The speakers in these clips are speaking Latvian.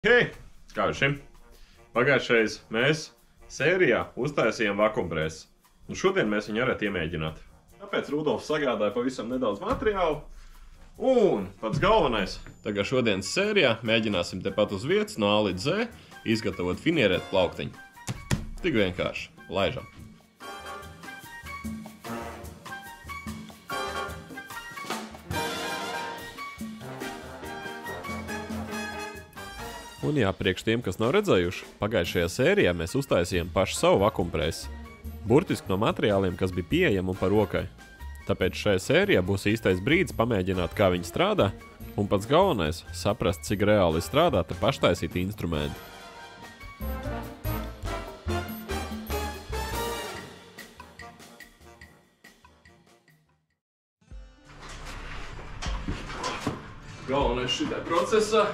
Hei, kā ar šim? Pagājušreiz mēs sērijā uztaisījām vakumpreses, un šodien mēs viņu varētu iemēģināt. Tāpēc Rudolfs sagādāja pavisam nedaudz materiālu, un pats galvenais, tagad šodienas sērijā mēģināsim tepat uz vietas no A līdz Z izgatavot finierēt plauktiņu. Tik vienkārši, laižam! Un jā, priekš tiem, kas nav redzējuši, pagājušajā sērijā mēs uztaisījām pašu savu vakumpresi. Burtiski no materiāliem, kas bija pieejami un par rokai. Tāpēc šajā sērijā būs īstais brīdis pamēģināt, kā viņi strādā, un pats galvenais – saprast, cik reāli strādā te paštaisīti instrumenti. Galvenais šitai procesā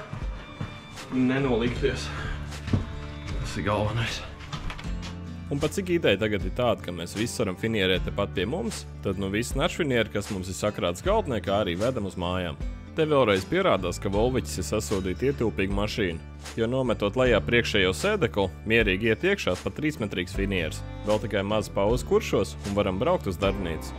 nenolikties. Tas ir galvenais. Un pat cik ideja tagad ir tāda, ka mēs visi varam finierēt tepat pie mums, tad nu visi našfinieri, kas mums ir sakrāts galtnē, kā arī vedam uz mājām. Te vēlreiz pierādās, ka Volviķis ir sasodīta ietilpīga mašīna, jo nometot lejā priekšējo sēdekli, mierīgi iet iekšā pat 3-metrīgs finieris. Vēl tikai maz pauz kuršos un varam braukt uz darbnīcu.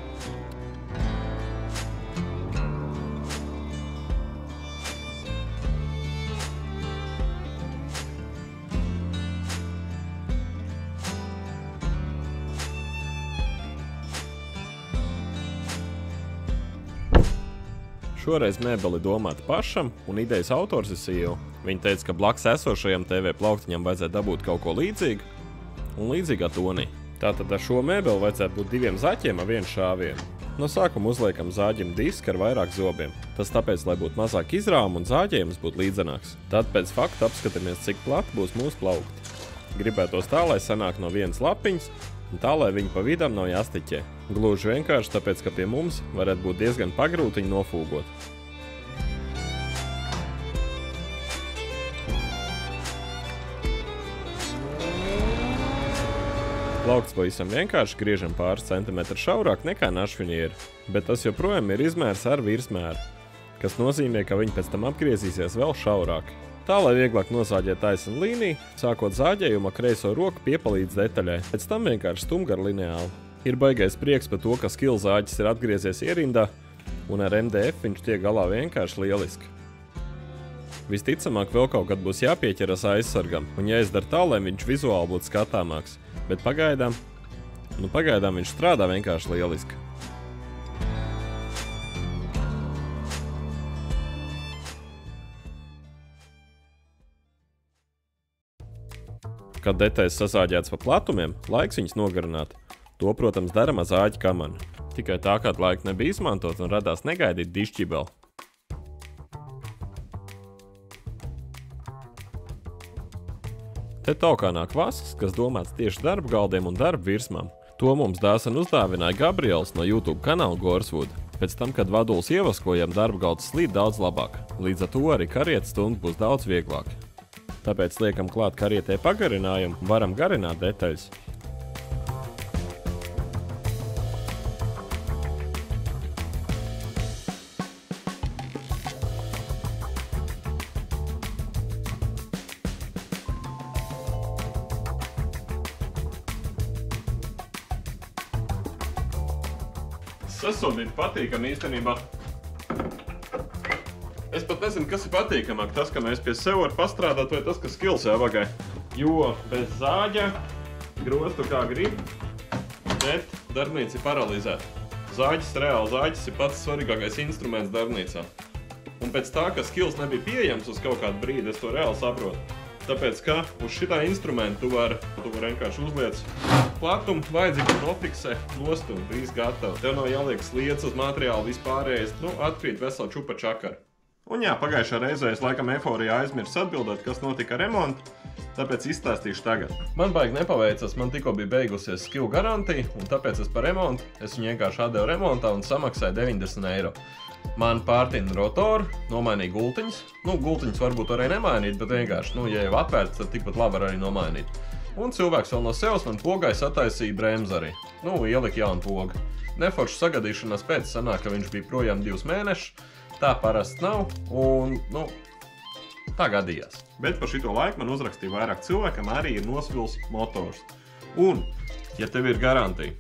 Šoreiz mēbeli domāta pašam, un idejas autors ir sieva. Viņa teica, ka blakus esošajam TV plauktiņam vajadzētu dabūt kaut ko līdzīgu un līdzīgā tonī. Tātad ar šo mēbeli vajadzētu būt 2 zaķiem ar 1 šāvienu. No sākuma uzliekam zāģim disku ar vairāk zobiem. Tas tāpēc, lai būtu mazāk izrāvumu un zāģējums būtu līdzenāks. Tad pēc fakta apskatāmies, cik plati būs mūsu plaukti. Gribētos tā, lai sanāk no 1 lapiņas, un tā, lai viņi pa vidam nav jāstiķē. Gluži vienkārši tāpēc, ka pie mums varētu būt diezgan pagrūti viņu nofūgot. Plaukts pavisam vienkārši griežam pāris centimetru šaurāk nekā našfinieri, bet tas joprojām ir izmērs ar virsmēru, kas nozīmē, ka viņi pēc tam apgriezīsies vēl šaurāk. Tā, lai vieglāk nozāģēt taisnu līniju, sākot zāģējumu ar kreiso roku piepalīdz detaļai, pēc tam vienkārši stumgar lineāli. Ir baigais prieks par to, ka skilzāģis ir atgriezies ierindā, un ar MDF viņš tiek galā vienkārši lieliski. Visticamāk vēl kaut kad būs jāpieķeras aizsargam, un jāizdara tā, lai viņš vizuāli būtu skatāmāks, bet pagaidām viņš strādā vienkārši lieliski. Kad detaļas sazāģētas pa platumiem, laiks viņas nogarināt. To, protams, daram ar zāģi kamanu. Tikai tā, kādu laiku nebija izmantot un radās negaidīt dišķibeli. Te taukā nāk vasks, kas domāts tieši darba galdiem un darba virsmām. To mums dāsana uzdāvināja Gabriels no YouTube kanāla Gorswood. Pēc tam, kad vadulis ievaskojam, darba galds slīd daudz labāk. Līdz ar to arī karietes stunda būs daudz vieglāk. Tāpēc liekam klāt karietē pagarinājumu un varam garināt detaļas. Sasodīt patīkami īstenībā. Es pat nezinu, kas ir patīkamāk, tas, ka mēs pie sev var pastrādāt, vai tas, ka skils jāvagai. Jo bez zāģa grostu kā grib, bet darbnīca ir paralizēta. Zāģis ir pats svarīgākais instruments darbnīcā. Un pēc tā, ka skils nebija pieejams uz kaut kādu brīdi, es to reāli saprotu. Tāpēc, ka uz šitā instrumenta tu vari vienkārši uzliec platumu, vajadzību nofiksē, nost un viss gatavs. Tev nav jāliek sliedz uz materiālu vispārējais, atkrīt vesela čupa čakara. Un jā, pagājušā reizē es laikam eforijā aizmirsu atbildēt, kas notika ar remontu, tāpēc izstāstīšu tagad. Man baigi nepaveicas, man tikko bija beigusies skilu garantija, un tāpēc es par remontu, es viņu vienkārši atdevu remontā un samaksāju 90 eiro. Man pārtina rotoru, nomainīja gultiņas. Gultiņas varbūt arī nemainīt, bet vienkārši, ja jau atvērts, tad tikpat labi var arī nomainīt. Un cilvēks vēl no sevas man pogai sataisīja bremzi arī. Ielika jaunu pogu. Neforšu sagadīšanās pēc sanāk, ka viņš bija projām 2 mēnešus. Tā parasti nav. Un, Tā gadījās. Bet par šito laiku man uzrakstīja vairāk cilvēkam arī ir nosvils motors. Un, ja tev ir garantija,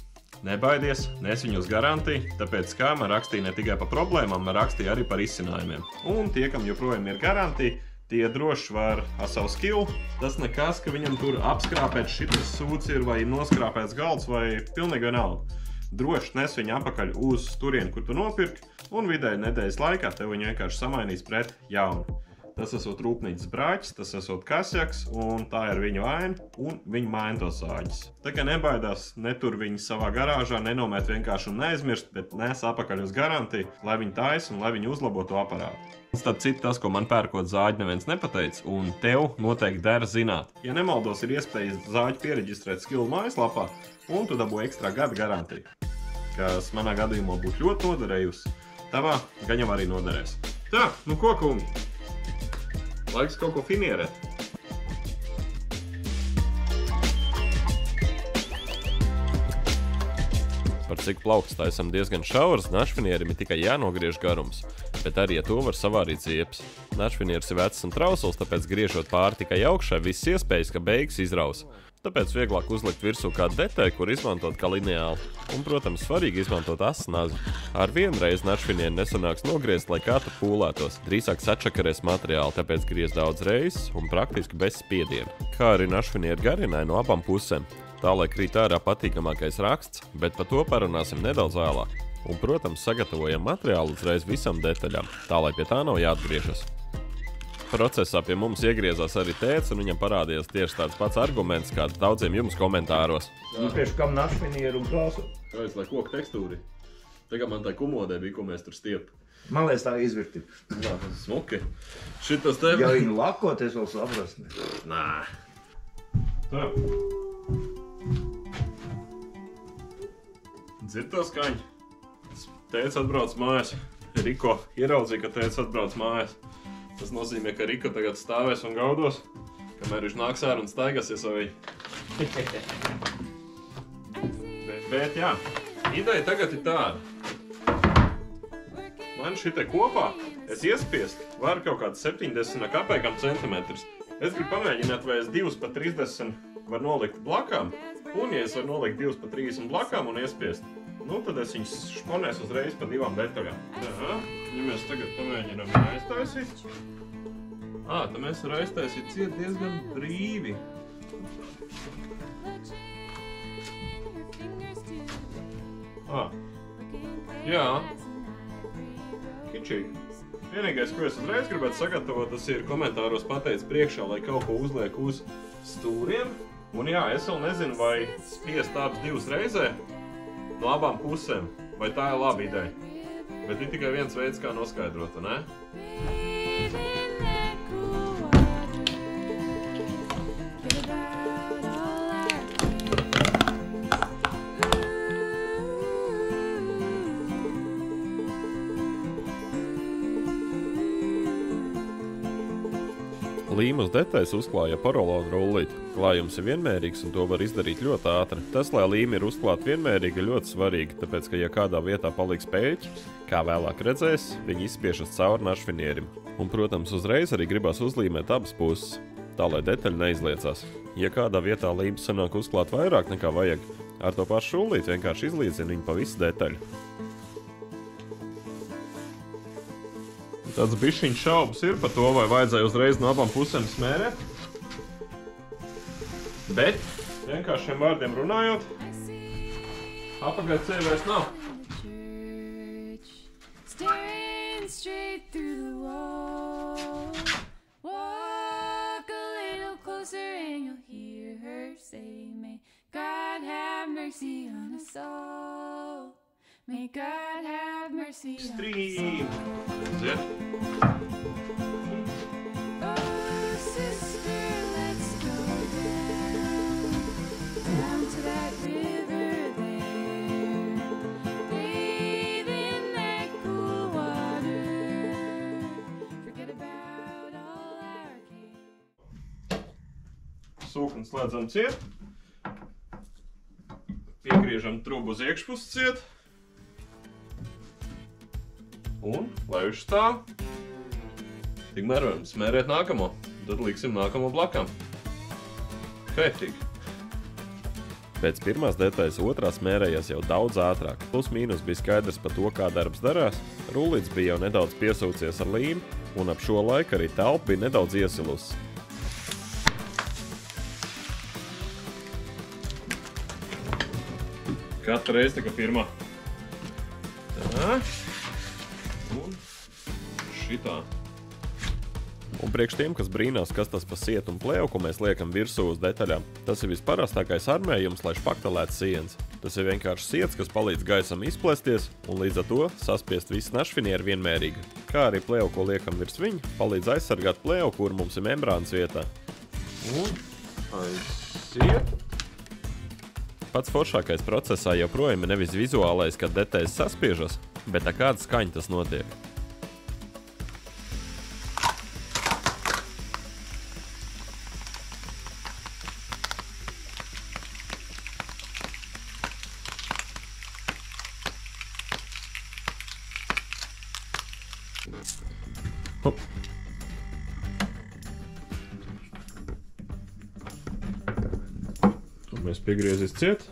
nebaidies, nes viņu uz garantiju, tāpēc kā man rakstīja ne tikai par problēmām, man rakstīja arī par izcinājumiem. Un tie, kam joprojām ir garantija, tie droši var ar savu skilu. Tas nekas, ka viņam tur apskrāpēts šitas sūds ir vai noskrāpēts galds vai pilnīgi vienalga. Droši nes viņu apakaļ uz turienu, kur tu nopirki, un vidēji nedēļas laikā tev viņu vienkārši samainīs pret jaunu. Tas esot rūpnīcas brāķis, tas esot kasjaks, un tā ir viņa vaina, un viņa maina tos sāģis. Tā kā nebaidās, netur viņu savā garāžā, nenomēt vienkārši un neaizmirst, bet nes apakaļ uz garantiju, lai viņi taisa un lai viņi uzlabo to aparātu. Tad cits tas, ko man pērkot zāģi neviens nepateica, un tev noteikti dara zināt. Ja nemaldos, ir iespējas zāģi piereģistrēt Skill mājaslapā, un tu dabū ekstra gada garantiju, kas manā gadījumā būtu ļoti noderējusi. Tavā gan jau arī noderēs. Tā, nu ko, kungi? Laiks kaut ko finierēt. Par cik plaukts taisam diezgan šaurs, našfinierim ir tikai jānogriež garums, bet arī to var savārīt ziepes. Našfinieris ir vecs un trausls, tāpēc griežot pāri tikai augšā, viss iespējas, ka beigas izrausa. Tāpēc vieglāk uzlikt virsū kādu detaļu, kur izmantot kā lineāli. Un, protams, svarīgi izmantot asu nazi. Ar vienu reizi našfinieri nesanāks nogriezt, lai kā tu pūlētos. Drīzāk sačakarēs materiāli, tāpēc griez daudz reizes un praktiski bez spiediena. Kā arī našfinieri garināja no abām pusēm. Tā, lai krīt ārā patīkamākais raksts, bet par to parunāsim nedaudz vēlāk. Un, protams, sagatavojam materiālu uzreiz visam detaļām, tā, lai pie tā nav jāatgriežas. Procesā pie mums iegriezās arī tēts, un viņam parādījās tieši tāds pats arguments, kā daudziem jums komentāros. Nu, tieši kam našfinieru un krāsu? Kāpēc, lai koku tekstūri? Tagad man tā kumodē bija, ko mēs tur stiep. Man liekas tā izvirti. Jā, smuki. Šitas tev... Ja viņu lakot, es vēl saprast. Nā. Tā. Dzird to skaņu? Tēts atbrauc mājās. Riko ieraudzīja, ka tēts atbrauc mājās. Tas nozīmē, ka Riko tagad stāvēs un gaudos, kamēr viņš nāks ārā un staigāsies ar viņu. Bet jā, ideja tagad ir tāda. Man šitai kopā, es iespiest, varu kaut kāds 70 kapēkam centimetrus. Es gribu pamēģināt, vai es 2 pa 30 var nolikt blakām, un ja es varu nolikt 2 pa 30 blakām un iespiest, nu tad es viņus šponēs uzreiz pa 2 detaļām. Jā, ja mēs tagad pamēģinām aiztaisīt. Tad mēs var aiztaisīt ciet diezgan brīvi. Jā. Kičīgi. Vienīgais, ko es uzreiz gribētu sagatavot, tas ir komentāros pateikt priekšā, lai kaut ko uzliek uz stūriem. Un jā, es vēl nezinu, vai spiest abas 2 reizē no abām pusēm, vai tā ir laba ideja. Bet ir tikai viens veids, kā noskaidrot, ne? Līmas detaļas uzklāja porolonu rullīti. Klājums ir vienmērīgs un to var izdarīt ļoti ātri. Tas, lai līme ir uzklāta vienmērīgi, ir ļoti svarīgi, tāpēc, ka ja kādā vietā paliks pēļķi, kā vēlāk redzēs, viņi izspiešas cauri našfinierim. Un, protams, uzreiz arī gribas uzlīmēt abas puses, tā, lai detaļa neizliecās. Ja kādā vietā līme sanāk uzklāt vairāk nekā vajag, ar to pašu rullīti vienkārši izlīdzina viņu pa visu detaļu. Tāds bišķiņš šaubas ir par to, vai vajadzēja uzreiz no abām pusēm smērēt. Bet, vienkāršiem vārdiem runājot, apakaļ ceļu vairs nav. May God have mercy on us Stream! Ziet? Oh, sister, let's go down to that river there. Bathe in that cool water. Forget about all our cares. Sūkni slēdzam ciet. Piegriežam trubu uz iekšpusi ciet. Un, lai viņš stāv, Tikmēr varam smērēt nākamo, tad liksim nākamo blakām. Kaitīgi. Pēc pirmās detaļas otrā smērējās jau daudz ātrāk. Plus mīnus bija skaidrs par to, kā darbs darās. Rullīts bija jau nedaudz piesūcies ar līmi, un ap šo laiku arī telpa bija nedaudz iesilusi. Katra reize tā kā pirmā. Tā. Un šitā. Un priekš tiem, kas brīnās, kas tas pa sietu un plēvu, ko mēs liekam virsū uz detaļām, tas ir visparastākais armējums, lai špaktelētu sienas. Tas ir vienkārši siets, kas palīdz gaisam izplesties un līdz ar to saspiest visu našfinieru vienmērīgi. Kā arī plēvu, ko liekam virs viņa, palīdz aizsargāt plēvu, kur mums ir membrānas vietā. Un aiziet. Pats foršākais procesā joprojām ir nevis vizuālais, kad detaļas saspiežas, bet ar kādu skaņu tas notiek. Hop. Tur mēs piegriezīs ciet.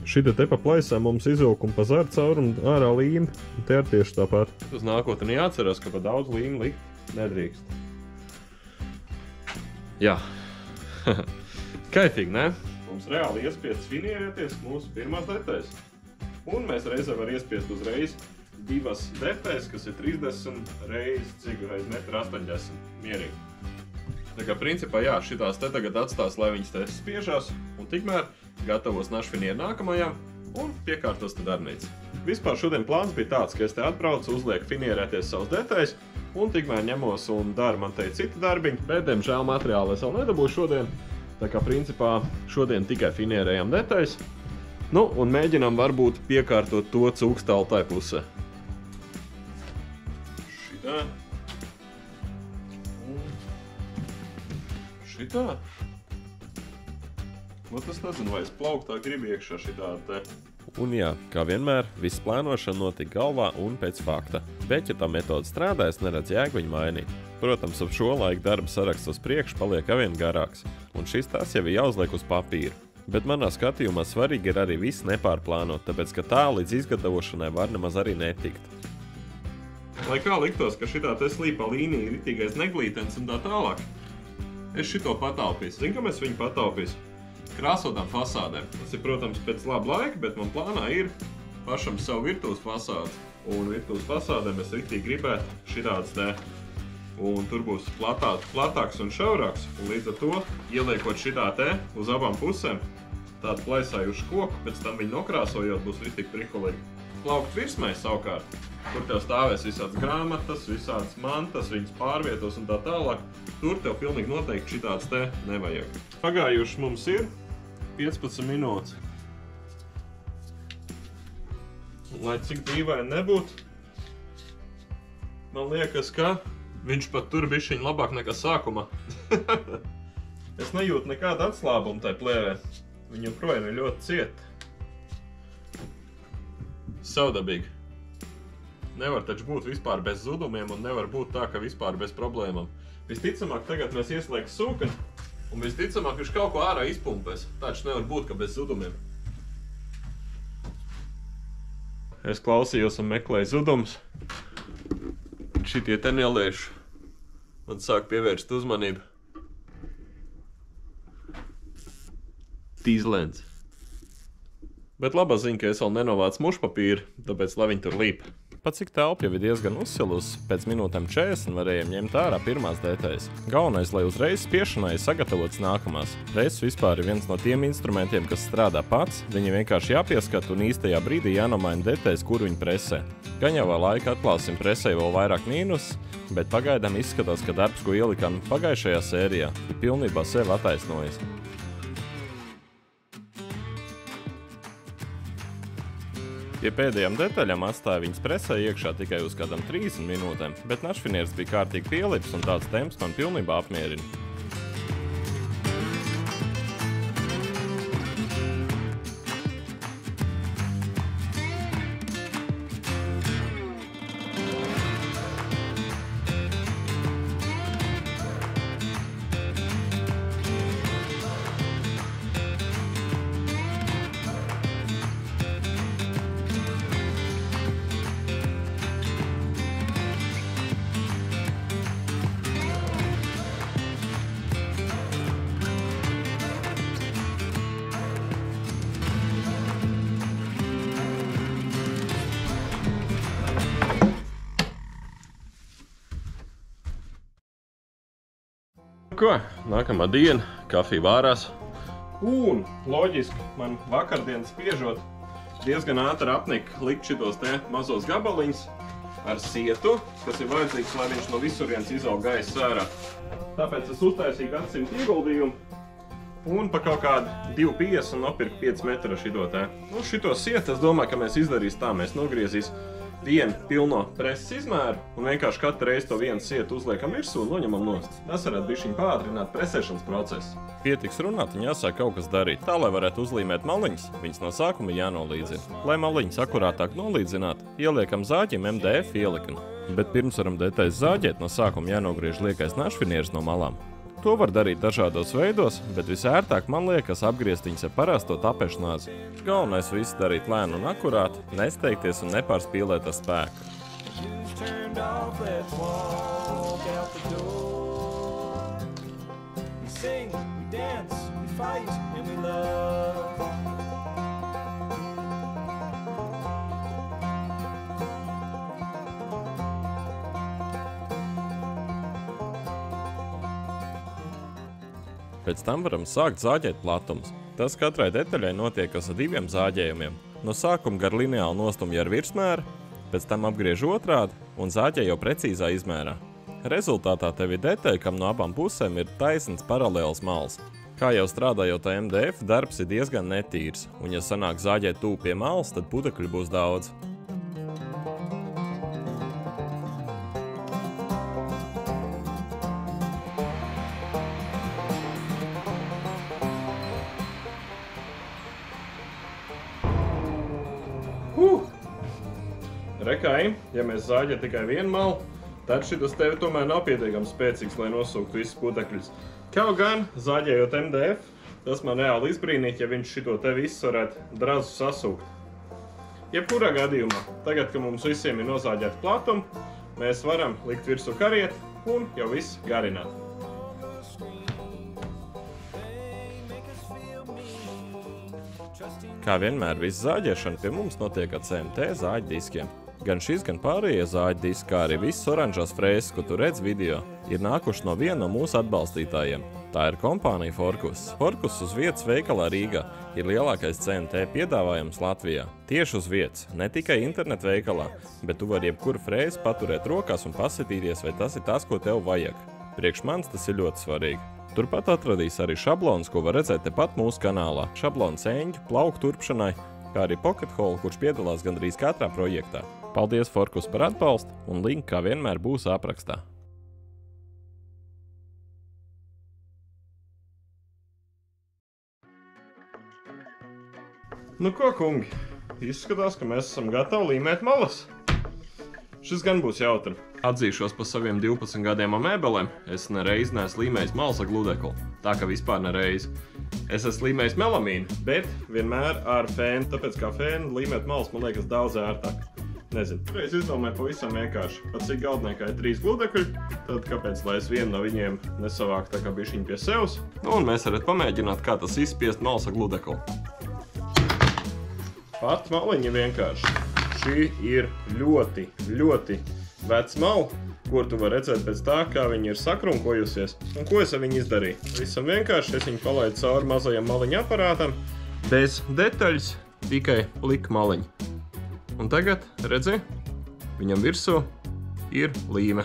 Šita te pa plaisām mums izvilk un pa zaru cauri un ārā līmi. Un te ir tieši tāpat. Uz nākotnē jāatcerās, ka pa daudz līmi likt nedrīkst. Jā. Kaitīgi, ne? Mums reāli iespiest finierēties mūsu pirmās detaļas. Un mēs reizē var iespiest uzreiz divas detaļas, kas ir 30 reiz, cik reiz 1,80 m. Mierīgi. Tā kā principā, jā, šitās te tagad atstās, lai viņas te spiežās, un tikmēr gatavos našfinieru nākamajām un piekārtos te darbnīcu. Vispār šodien plāns bija tāds, ka es te atbraucu, uzlieku finierēties savas detaļas, un tikmēr ņemos un daru man te citi darbiņi, bet, diemžēl, materiālu es vēl nedabūju šodien, tā kā principā šodien tikai finierējām detaļas, nu, un mēģinām varbūt piekārtot to cūkstālu tai pusē. Šitā. Un šitā. Nu, tas nezinu, vai es plauktā gribu iekšā šitā te. Un jā, kā vienmēr, viss plānošana notika galvā un pēc fakta. Bet, ja tā metode strādā, es neredzu jēgu viņu mainīt. Protams, ap šo laiku darba saraksts uz priekšu paliek arvien garāks, un šis tas jau ir jāuzliek uz papīra. Bet manā skatījumā svarīgi ir arī viss nepārplānot, tāpēc, ka tā līdz izgatavošanai var nemaz arī netikt. Lai kā liktos, ka šitā te slīpā līnija ir ritīgais neglītens un tā tālāk, es šito pataupīšu. Zinu, ka mēs viņu pataupīšu. Krāsotām fasādēm. Tas ir, protams, pēc laba laika, bet man plānā ir pašam savu virtuves fasādi. Un virtuves fasādēm es riktīgi gribētu šitāds te. Un tur būs platāks un šaurāks. Un līdz ar to, ieliekot šitā te uz abām pusēm, tādu plaisājušu koku, pēc tam viņu nokrāsojot, būs ritīgi prikulīgi. Plaukt virsmai savukārt, kur tev stāvēs visādas grāmatas, visādas mantas, viņas pārvietos un tā tālāk, tur tev pilnīgi noteikti šitāds te nevajag. Pagājuši mums ir 15 minūtes. Lai cik dīvaini nebūtu, man liekas, ka viņš pat tur bišķiņ labāk nekā sākumā. Es nejūtu nekādu atslābumu tai plēvē. Viņa joprojām ir ļoti cieta. Savdabīgi. Nevar taču būt vispār bez zudumiem un nevar būt tā, ka vispār bez problēmām. Visticamāk, tagad mēs ieslēgsim sūkani un visticamāk viņš kaut ko ārā izpumpēs. Taču nevar būt, ka bez zudumiem. Es klausījos un meklēju zudumus. Šitie te neliešu. Man sāk pievērst uzmanību. Tīzlēns. Bet labā ziņa, ka es vēl nenovācu mušpapīru, tāpēc lai viņi tur līp. Pat cik telpa jau ir diezgan uzsilus, pēc minūtēm 40 varējām ņemt ārā pirmās detaļas. Galvenais, lai uzreiz spiešanai sagatavotas nākamās. Reizes vispār ir viens no tiem instrumentiem, kas strādā pats, viņi vienkārši jāpieskat un īstajā brīdī jānomaina detaļas, kur viņi presē. Gan jau vēl laika atklāsim presē vēl vairāk mīnus, bet pagaidām izskatās, ka darbs, ko ielikām pagājušajā sērijā, ir pilnībā sev attaisnojis. Pie pēdējām detaļām atstāja viņas presē iekšā tikai uz kādam 30 minūtēm, bet našfinieris bija kārtīgi pielips un tāds temps man pilnībā apmierina. ko, nākamā diena, kafija vārās. Un, loģiski, man vakardienas spiežot, diezgan ātri apnika likt šitos te mazos gabaliņus ar sietu, kas ir vajadzīgs, lai viņš no visurienes izaug gaisa ārā. Tāpēc es uztaisīju gadsimtu ieguldījumu un pa kaut kādu 2,50 un nopirku 5 metru ar šito te. Nu, šito sietu es domāju, ka mēs izdarīs tā, mēs nogriezīs vienu pilno preses izmēru un vienkārši katru reizi to vienu sietu uzliekam virsū un noņemam nost. Tas varētu bišķiņ pātrināt presēšanas procesu. Pietiks runāt un jāsāk kaut kas darīt. Tā, lai varētu uzlīmēt maliņas, viņas no sākuma jānolīdzina. Lai maliņas akurātāk nolīdzinātu, ieliekam zāģim MDF ielikni. Bet pirms varam detaļas zāģēt, no sākuma jānogriež liekais našvinieris no malām. To var darīt dažādos veidos, bet visērtāk man liekas apgriezt viņas ar parasto tapešu nāzi. Galvenais viss darīt lēni un akurāti, nesteigties un nepārspīlēt ar spēku. Pēc tam varam sākt zāģēt platumus. Tas katrai detaļai notiek ar 2 zāģējumiem. No sākuma gar lineāli nostumja ar virsmēru, pēc tam apgriež otrādi un zāģē jau precīzā izmērā. Rezultātā tev ir detaļa, kam no abām pusēm ir taisns paralēls mals. Kā jau strādājot ar MDF, darbs ir diezgan netīrs, un ja sanāk zāģēt tuvu pie malas, tad putekļu būs daudz. Rekai, ja mēs zāģēt tikai vienu malu, tad šitas tevi tomēr nav pietiekami spēcīgs, lai nosūktu visus putekļus. Kaut gan, zāģējot MDF, tas man reāli izbrīnīt, ja viņš šito te visu varētu drazu sasūkt. Jebkurā gadījumā, tagad, kad mums visiem ir nozāģēti platumi, mēs varam likt virsū karieti un jau viss garināt. Kā vienmēr, viss zāģēšana pie mums notiek ar CMT zāģu diskiem. Gan šis, gan pārējie zāģu diski, kā arī viss oranžās frēzes, ko tu redz video, ir nākuši no viena no mūsu atbalstītājiem. Tā ir kompānija Forkus. Forkus uz vietas veikalā Rīgā ir lielākais CMT piedāvājums Latvijā. Tieši uz vietas, ne tikai internetu veikalā, bet tu vari jebkuru frēzi paturēt rokās un paskatīties, vai tas ir tas, ko tev vajag. Priekš manis tas ir ļoti svarīgi. Turpat atradīs arī šablons, ko var redzēt tepat mūsu kanālā. Šablons eņģu, plauku turpšanai, kā arī Pocket Hole, kurš piedalās gandrīz katrā projektā. Paldies Forkus par atbalstu, un link kā vienmēr būs aprakstā. Nu ko, kungi, izskatās, ka mēs esam gatavi līmēt malas. Šis gan būs jautri. Atzīšos par saviem 12 gadiem ar mēbelēm, es nereiz neesmu līmējis malas ar gludeklu. Tā ka vispār nereiz. Es esmu līmējis melamīnu, bet vienmēr ar fēnu, tāpēc kā fēnu līmēt malas man liekas daudz ērtāk. Nezinu, reiz izdomāju pavisam vienkārši. Pat cik galdniekā ir 3 gludekļi, tad kāpēc, lai es vienu no viņiem nesavāku tā kā bišķiņu pie sevs. Nu, un mēs varat pamēģināt, kā tas izspiest malas ar gludeklu. Pat maliņa vienkārši. Šī ir ļoti veca mala, kur tu var redzēt pēc tā, kā viņa ir sakrunkojusies. Un ko es ar viņu izdarīju? Visam vienkārši es viņu palaidu cauri mazajam maliņa aparātam, bez detaļas, tikai plika maliņa. Un tagad, redzi, viņam virsū ir līme.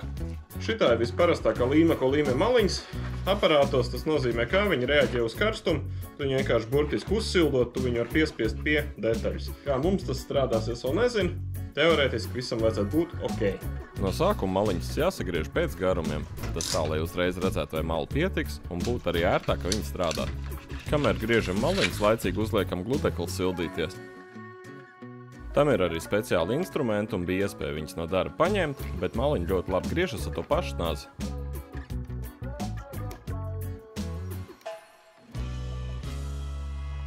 Šitā ir visparastākā līme, ko līmē maliņas. Aparātos tas nozīmē, kā viņi reaģē uz karstumu. Tu viņu vienkārši burtiski uzsildot, tu viņu var piespiest pie detaļas. Kā mums tas strādās, es vēl nezinu. Teorētiski visam vajadzētu būt ok. No sākuma maliņas jāsagriež pēc garumiem. Tas tā, lai uzreiz redzētu, vai mala pietiks, un būtu arī ērtāk, ka viņi strādā. Kamēr griežam maliņas, laicīgi uzliekam gludekli sildīties. Tam ir arī speciāli instrumenti un bija iespēja viņus no darba paņemt, bet maliņi ļoti labi griežas ar to pašu nāzi.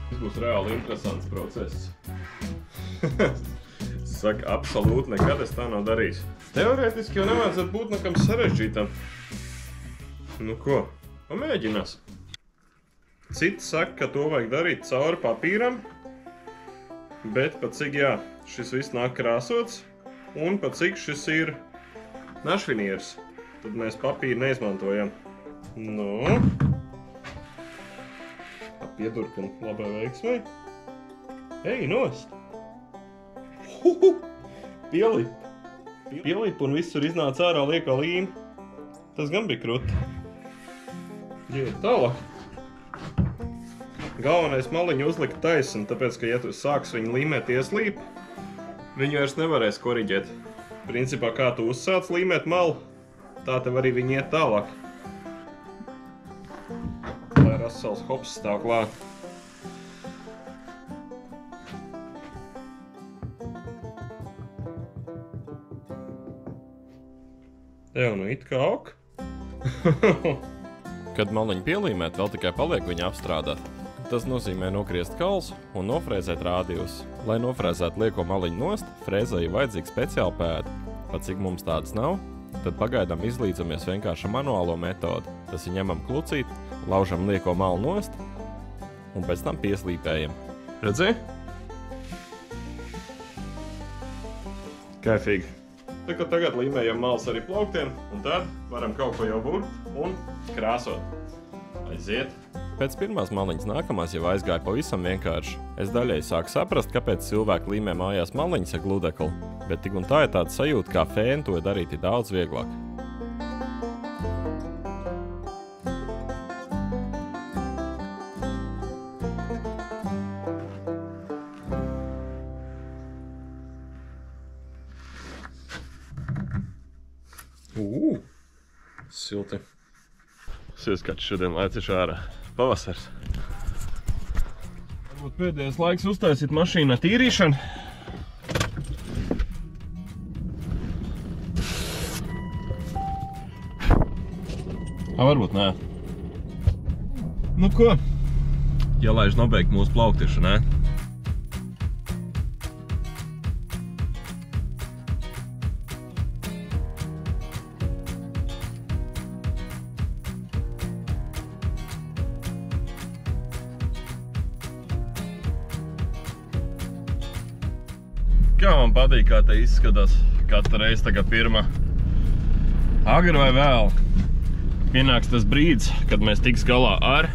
Tas būs reāli interesants process. Saka, absolūti nekad es tā nav darījis. Teorētiski jau nevajadzētu būt nekam sarežģītam. Nu ko, pamēģinās. Citi saka, ka to vajag darīt cauri papīram, bet pat cik jā, šis viss nāk krāsots, un pat cik šis ir našvinieris, tad mēs papīru neizmantojam. Nu. Piedurkam labai veiksmai. Ej, nost! Pielip! Pielip un visur iznāca ārā liekā līme. Tas gan bija kruti. Ģiet tālāk. Galvenais maliņu uzlikt taisni, tāpēc, ka ja tu sāks viņu līmēt ieslīp, viņu vairs nevarēs koriģēt. Principā, kā tu uzsāc līmēt malu, tā tev arī viņi iet tālāk. Lai Rasels hops stāv klāt. Tev nu it kā ok. Kad maliņu pielīmēt, vēl tikai paliek viņa apstrādāt. Tas nozīmē nogriezt kalus un nofrēzēt rādījus. Lai nofrēzētu lieko maliņu nost, frēzēji vajadzīga speciāla pēda. Pat cik mums tādas nav, tad pagaidām izlīdzamies vienkārši manuālo metodi. Tas ir ņemam klucīt, laužam lieko malu nost un pēc tam pieslīpējam. Redzi? Kaifīgi. Tagad līmējam malas arī plauktiem, un tad varam kaut ko jau burt un krāsot. Aiziet! Pēc pirmās maliņas nākamās jau aizgāja pavisam vienkārši. Es daļai sāku saprast, kāpēc cilvēki līmē mājās maliņas ar gludekli, bet tik un tā ir tāda sajūta, kā fēni to darīt ir daudz vieglāk. Silti. Sies, kāds šodien lēciši ārā. Pavasars. Varbūt pēdējais laiks uztaisīt mašīnā tīrīšanu. Varbūt nē. Nu ko? Jālaiž nobeigt mūsu plauktišu, nē? Kā man patīk, kā te izskatās katru reizi tagad pirmā. Agri vai vēl? Pienāks tas brīdis, kad mēs tiks galā ar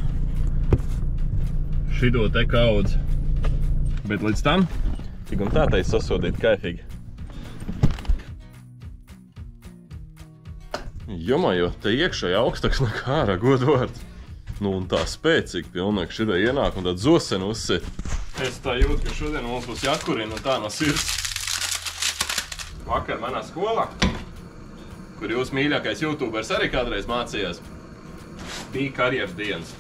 šito te kaudzi. Bet līdz tam, tik un tā te sasodīt kaifīgi. Jomā, jo te iekšā augstaks nekā ārā, godvārds. Nu un tā spēcīgi pilnīgi šitai ienāk un tad zoseni uzsit. Es tā jūtu, ka šodien mums būs jākurina un tā no sirds. Vakar manā skolā, kur jūs mīļākais YouTubers arī kādreiz mācījās, bija karjeras dienas.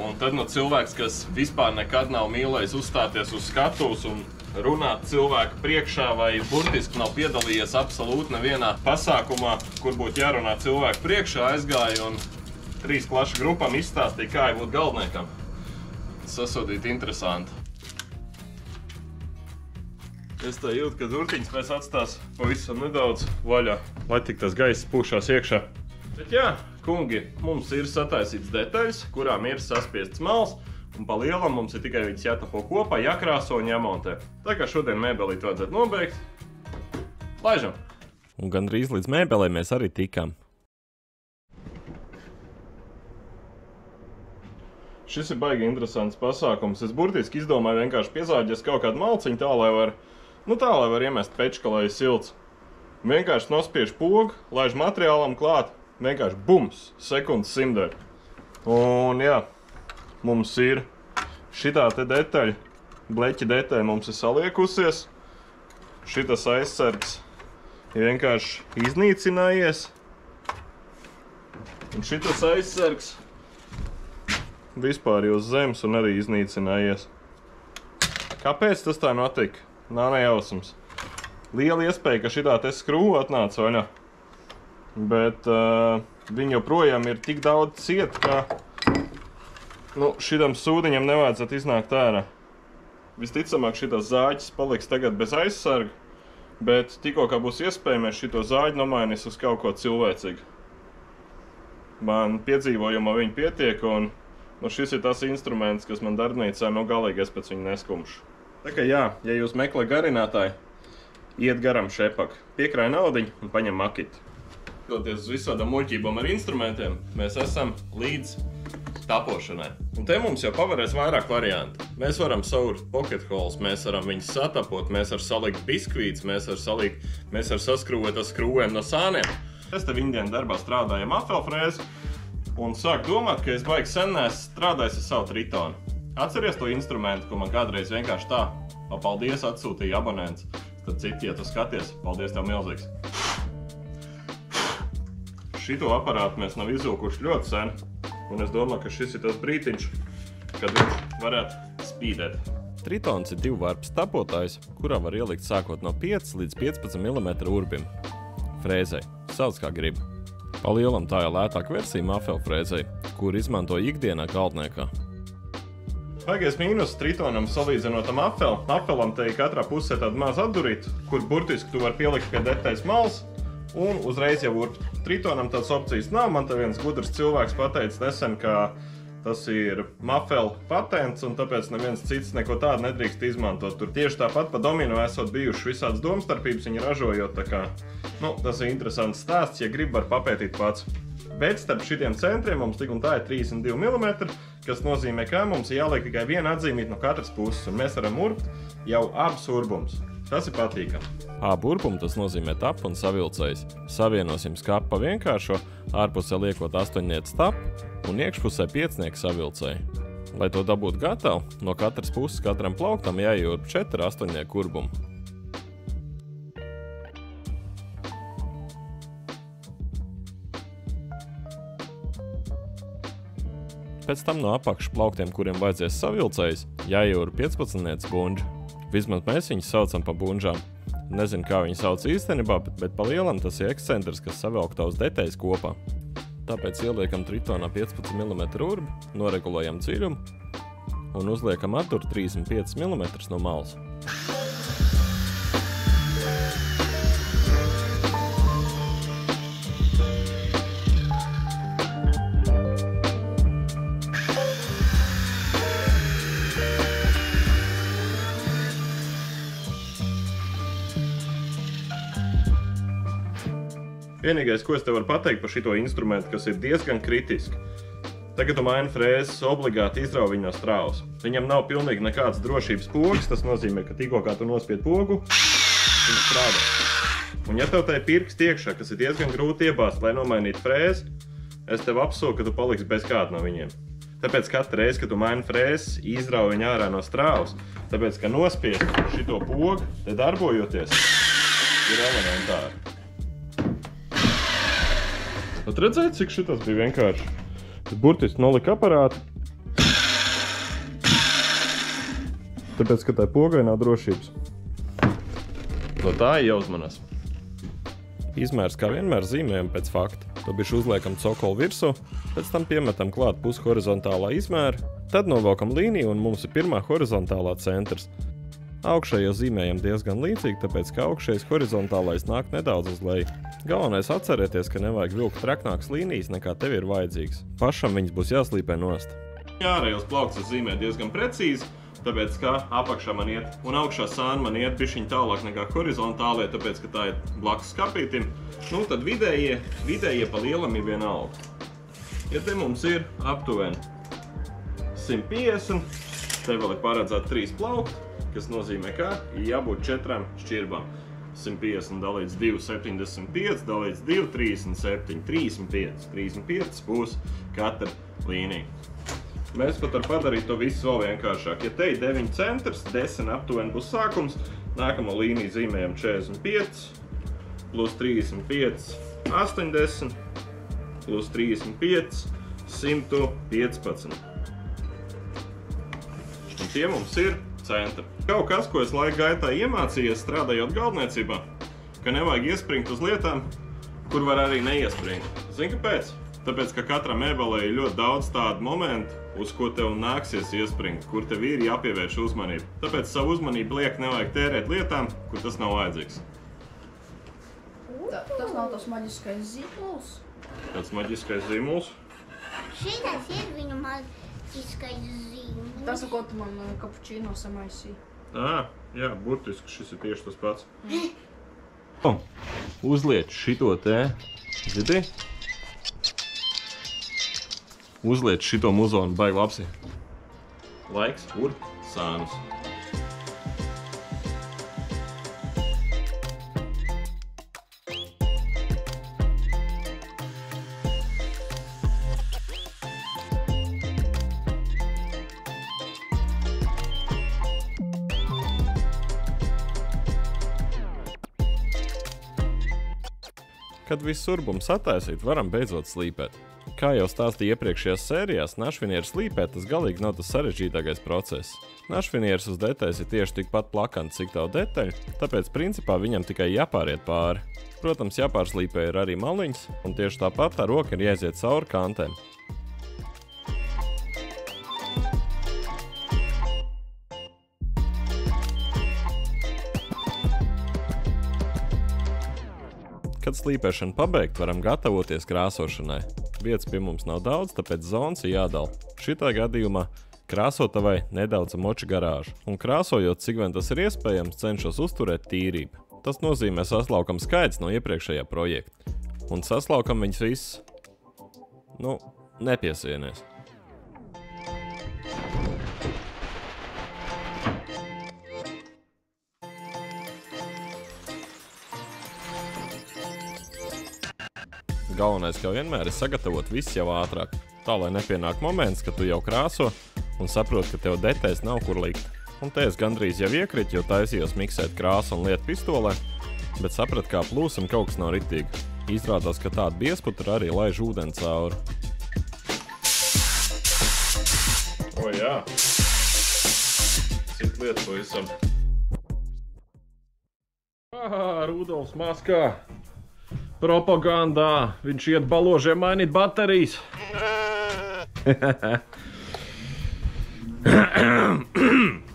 Un tad nu cilvēks, kas vispār nekad nav mīlējis uzstāties uz skatuves un runāt cilvēku priekšā vai burtiski nav piedalījies absolūti nevienā pasākumā, kur būtu jārunā cilvēku priekšā, aizgāja un 3 klašu grupām izstāstīja, kā ir būt galveniekam. Sasodīt interesanti. Es tā jūtu, ka durtiņas mēs atstās pavisam nedaudz vaļā, lai tik tas gaiss pūšās iekšā. Bet jā, kungi, mums ir sataisīts detaļas, kurām ir saspiestas malas, un pa lielam mums ir tikai viņas jātapo kopā, jākrāso un jāmontē. Tā kā šodien mēbelīt vajadzētu nobeigt, laižam! Un gandrīz līdz mēbelē mēs arī tikām. Šis ir baigi interesants pasākums. Es burtiski izdomāju vienkārši piezāģies kaut kādu malciņu tā, lai var iemest pečka, lai ir silts. Vienkārši nospiež pogu, laiž materiālam klāt, vienkārši bums, sekundes simdēļ. Un jā, mums ir šitā te detaļa, bleķa detaļa mums ir saliekusies. Šitas aizsargs ir vienkārši iznīcinājies. Un šitas aizsargs vispār jau uz zemes un arī iznīcinājies. Kāpēc tas tā notika? Nav nejausmas. Liela iespēja, ka šitā te skrūva atnāca vaļā. Bet viņi joprojām ir tik daudz ciet, ka šitam sūdiņam nevajadzētu iznākt ārā. Visticamāk šitas zāģis paliks tagad bez aizsarga, bet tikko kā būs iespēja, mēs šito zāģi nomainīs uz kaut ko cilvēcīgu. Man piedzīvojumā viņi pietiek un šis ir tas instruments, kas man darbnīcā galīgi es pēc viņu neskumšu. Tā kā jā, ja jūs meklē garinātāju, iet garam šepak, piekrāj naudiņu un paņem makiti. neskatoties uz visādām muļķībām ar instrumentiem, mēs esam līdz tapošanai. Un te mums jau pavarēs vairāk varianti. Mēs varam saurt pocket holes, mēs varam viņus satapot, mēs varam salikt biskvīts, mēs varam saskrūvēt ar skrūvēm no sāniem. Es te viņdien darbā strādāju mafelfrēzi un sāku domāt, ka es baigi sen neesmu strādājis ar savu tritonu. Atceries to instrumentu, ko man kādreiz vienkārši tā, paldies, atsūtīja abonents. Tad citi, ja tu skaties, paldies tev milzīgs. Šito aparātu mēs nav izūkuši ļoti sen, un es domāju, ka šis ir tas brītiņš, kad viņš varētu spīdēt. Tritons ir 2 varpas tapotājs, kurā var ielikt sākot no 5 līdz 15 mm urbim. Frēzei, sauc kā grib. Pa lielam tā ir lētāka versija mafelfrēzei, kur izmanto ikdienā galdniekā. Baigais mīnus tritonam salīdzinot ar mafelu. Mafelam te ir katrā pusē tāda maza atdurīta, kur burtiski tu vari pielikt pie detaļas malas un uzreiz jau urbt. Tritonam tādas opcijas nav. Man te viens gudrs cilvēks pateica nesen, ka tas ir mafela patents un tāpēc neviens cits neko tādu nedrīkst izmantot. Tur tieši tāpat pa Domino esot bijuši visādas domstarpības viņi ražojot, tā kā, tas ir interesants stāsts, ja grib var papētīt pats. Bet starp šitiem centriem mums tik un tā ir 32 mm, kas nozīmē, ka mums ir jāliek tikai viena atzīmīta no katras puses, un mēs varam urbt jau abus urbumus. Tas ir patīkami. Abu urbumu tas nozīmē tapu un savilcējs. Savienosim skapu pa vienkāršo, ārpusē liekot 8 tapu un iekšpusē 5 savilcēju. Lai to dabūtu gatavu, no katras puses katram plauktam jāieurb 4 8 urbumu. Pēc tam no apakšas plauktiem, kuriem vajadzēs savilcējs, jāieurb 15 bunžu. Vismaz mēs viņus saucam pa bunžām. Nezinu, kā viņi sauc īstenībā, bet pa lielam tas ir ekscentrs, kas savelk tavas detaļas kopā. Tāpēc ieliekam tritonā 15 mm urbi, noregulējam dziļumu un uzliekam atduru 35 mm no malas. Vienīgais, ko es tev varu pateikt par šito instrumentu, kas ir diezgan kritiski. Tagad tu maini frēzes, obligāti izrauj viņu no strāvas. Viņam nav pilnīgi nekāds drošības pogas, tas nozīmē, ka tikko kā tu nospied pogu, viņš strādā. Un ja tev tai pirkst iekšā, kas ir diezgan grūti iebāzt, lai nomainītu frēzi, es tev apsolu, ka tu paliksi bez kāda no viņiem. Tāpēc katru reizi, kad tu maini frēzes, izrauj viņu ārā no strāvas, tāpēc, ka nospiest šito pogu, te darbojoties, ir elementāri. Pat redzēt, cik šitas bija vienkārši. Tas burtiski nolika aparātu. Tāpēc, ka tai pogai nav drošības. No tā ir jāuzmanās. Izmērs kā vienmēr zīmējam pēc fakta. To bišķi uzliekam cokolu virsū, pēc tam piemetam klāt pushorizontālā izmēra, tad novelkam līniju un mums ir pirmā horizontālā centrs. Augšējo zīmējam diezgan līdzīgi, tāpēc, ka augšējais horizontālais nāk nedaudz uz leju. Galvenais atcerieties, ka nevajag vilkt traknākas līnijas, nekā tev ir vajadzīgs. Pašam viņas būs jāslīpē nost. Ārējos plaukts zīmē diezgan precīzi, tāpēc, ka apakšā man iet un augšā sāna man iet bišķiņ tālāk nekā horizontālie, tāpēc, ka tā ir blakus skapītim. Nu, tad vidējie pa lielam ir vienalga. Ja te mums ir aptuveni 150, te vēl ir paredzēti 3 plaukti, kas nozīmē, ka ir jābūt 4 šķirbām. 150 dalīts 2, 75, dalīts 2, 37, 35. 35 būs katra līnija. Mēs pat var padarīt to visu vēl vienkāršāk. Ja te ir 9 centrs, 10 aptuveni būs sākums, nākamo līniju zīmējam 45, plus 35, 80, plus 35, 115. Un tie mums ir centri. Kaut kas, ko es laika gaitā iemācījies strādājot galdniecībā, ka nevajag iespringt uz lietām, kur var arī neiespringt. Zini, kāpēc? Tāpēc, ka katram mēbelē ir ļoti daudz tādu momentu, uz ko tev nāksies iespringt, kur tev ir jāpievērš uzmanību. Tāpēc savu uzmanību liek nevajag tērēt lietām, kur tas nav vajadzīgs. Tas nav tas maģiskais zīmols? Kāds maģiskais zīmols? Šitas ir viņu maģiskais zīmols. Tas, ko tu man kapučīno samaisīji. Jā, burtiski šis ir tieši tas pats. Uzliec šito te Zini? Uzliec šito muzonu, baigi lapsi. Laiks, kur? Sānus. Kad viss urbums sataisīt, varam beidzot slīpēt. Kā jau stāstīja iepriekšējās sērijās, našvinieru slīpēt tas galīgi nav tas sarežģītākais process. Našvinieris uz detaļas ir tieši tikpat plakants, cik tavu detaļu, tāpēc principā viņam tikai jāpāriet pāri. Protams, jāpārslīpē ir arī maliņas, un tieši tāpat ar roku ir jāiziet cauri kantēm. Kad slīpēšanu pabeigt, varam gatavoties krāsošanai. Vietas pie mums nav daudz, tāpēc zonas ir jādala. Šitā gadījumā krāsotavai nedaudz moča garāžu, un krāsojot, cik vien tas ir iespējams, cenšos uzturēt tīrību. Tas nozīmē saslaukam skaits no iepriekšējā projekta. Un saslaukam viņus visus, nepiesienies. Galvenais, kā vienmēr, ir sagatavot visu jau ātrāk, tā lai nepienāk moments, kad tu jau krāso un saproti, ka tev detaļas nav kur likt. Un te es gandrīz jau iekritu, jo taisījos miksēt krāsu un lietu pistolē, bet sapratu, kā plūsam kaut kas nav ritīgi. Izrādās, ka tāda biezputra arī laiž ūdeni cauri. O jā! Cik lietu pavisam. Rudolfs maskā! Propagandā! Viņš iet baložiem mainīt baterijas!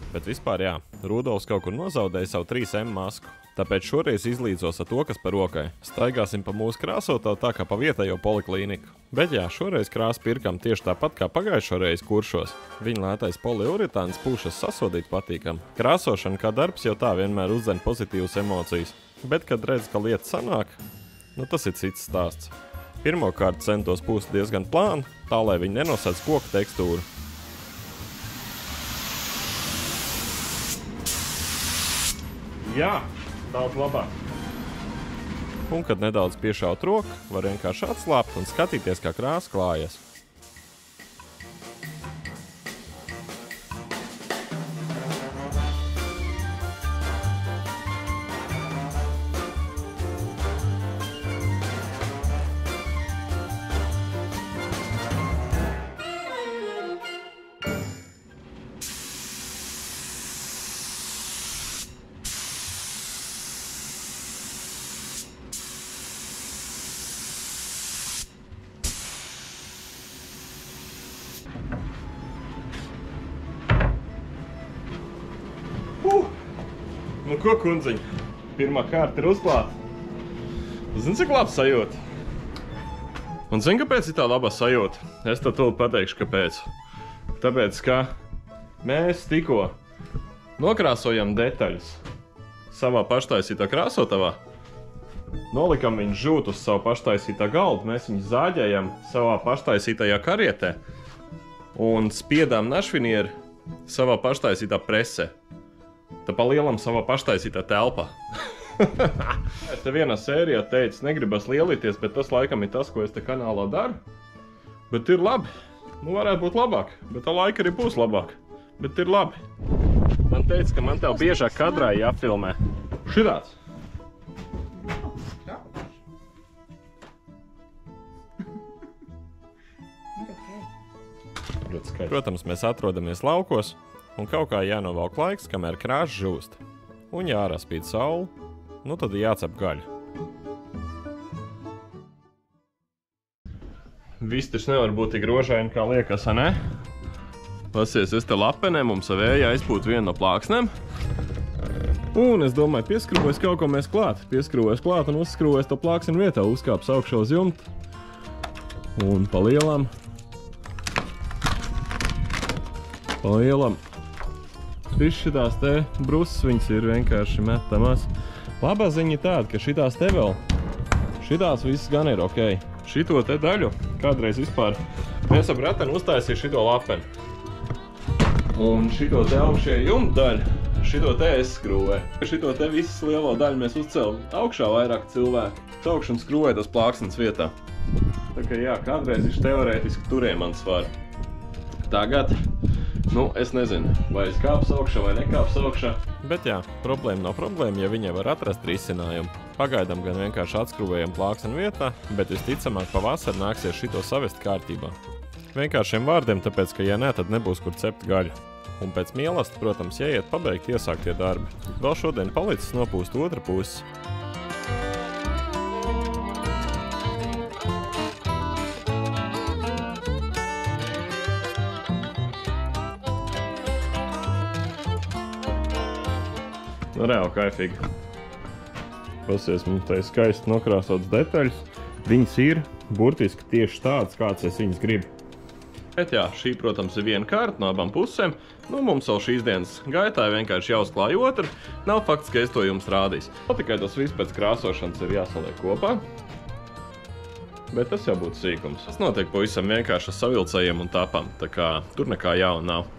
Bet vispār jā, Rudolfs kaut kur nozaudēja savu 3M masku, tāpēc šoreiz izlīdzos ar to, kas pa rokai. Staigāsim pa mūsu krāsotavu tā kā pa vietējo poliklīniku. Bet jā, šoreiz krāsu pirkam tieši tāpat kā pagājušo reizi kuršos. Viņa lētais poliuritāns pūšas sasodīt patīkam. Krāsošana kā darbs jau tā vienmēr uzdzen pozitīvas emocijas. Bet, kad redz, ka lieta sanāk, tas ir cits stāsts. Pirmokārt centos pūst diezgan plāni, tā lai viņi nenosedz koku tekstūru. Jā, daudz labāk. Un, kad nedaudz piešaut roku, var vienkārši atslāpt un skatīties, kā krāsa klājas. Nu ko, kundziņ? Pirmā kārta ir uzklāta. Zini, cik laba sajūta? Un zini, kāpēc ir tā laba sajūta? Es tev tūlīt pateikšu, kāpēc. Tāpēc, ka mēs tikko nokrāsojam detaļas savā paštaisītā krāsotavā. Nolikam viņu žūt uz savu paštaisītā galdu, mēs viņu zāģējam savā paštaisītajā karietē un spiedām našvinieri savā paštaisītā presē. Tā pa lielam savā paštaisītā telpā. Es te vienā sērijā teicu, negribas lielīties, bet tas laikam ir tas, ko es te kanālā daru. Bet ir labi. Varētu būt labāk, bet tā laika arī būs labāk. Bet ir labi. Man teica, ka man tev biežāk kadrā jāfilmē. Šitāds. Protams, mēs atrodamies laukos, un kaut kā jānovalk laiks, kamēr krāsa žūst. Un jāraspīd saule, tad jācep gaļa. Viss taču nevar būt tik rožaini, kā liekas, ne? Pasies, es te lapenē, mums vēja aizpūt vienu no plāksnēm. Un es domāju, pieskrūvēs kaut ko mēs klāt. Pieskrūvēs klāt un uzskrūvēs to plāksni vietā, uzkāps augšā uz jumta. Un pa lielam. Viss šitās te brusas viņas ir vienkārši metamas. Labā ziņa tāda, ka šitās te vēl Šitās viss gan ir ok. Šito te daļu kādreiz vispār mēs ap rateni uztaisīja šito lapeni. Un šito te augšie jumta daļu, šito te es skrūvēju. Šito te visas lielo daļu mēs uzcēlam augšā vairāk cilvēku. Caukšu un skrūvēju tos plāksnes vietā. Tā kā jā, kādreiz viņš teorētiski turēja man svaru. Tagad, nu, es nezinu, vai es kāps augšā vai nekāps augšā. Bet jā, problēma nav problēma, ja viņai var atrast risinājumu. Pagaidām gan vienkārši atskrūvējam plāksni vietā, bet visticamāk pavasarī nāksies šito savest kārtībā. Vienkāršiem vārdiem, tāpēc, ka ja nē, tad nebūs kur cept gaļu. Un pēc mīlestas, protams, jāiet pabeigt iesāktie darbi. Vēl šodien palicis nopūst otra pusi. Nu, reāli kaifīgi. Pasies, mums tā ir skaisti nokrāsotas detaļas. Viņas ir burtiski tieši tādas, kāds es viņas gribu. Bet jā, šī, protams, ir viena kārta no abām pusēm. Nu, mums vēl šīs dienas gaitā vienkārši jāuzklāj otra. Nav fakts, ka es to jums rādīšu. Tikai tas viss pēc krāsošanas ir jāsaliek kopā. Bet tas jau būtu sīkums. Tas notiek pavisam vienkārši ar savilcējiem un tapam, tā kā tur nekā jauna nav.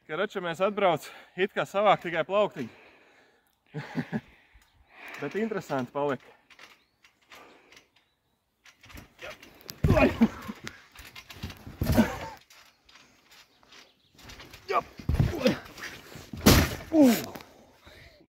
Karača mēs atbrauc, it kā savāk tikai plauktiņi. Bet interesanti palika.